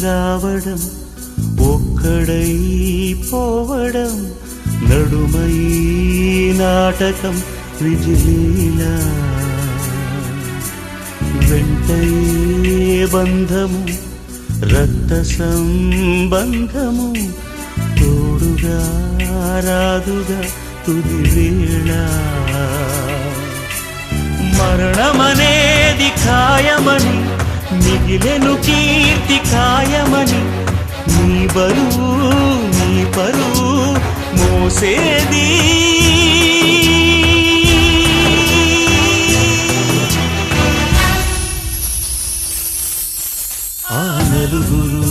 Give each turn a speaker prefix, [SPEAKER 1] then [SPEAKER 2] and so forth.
[SPEAKER 1] రావడం ఒక్కడై పోవడం నడుమై నాటకం విజిలీలా వెంటయే బంధము రక్త సంబంధము తోడుగా రాదుగా తుది వేళ మరణమనేది ఖాయమని మిగిలెను కీర్తి ఖాయమని నీ బరువు నీ పరువు మోసేది ఆ నలుగురు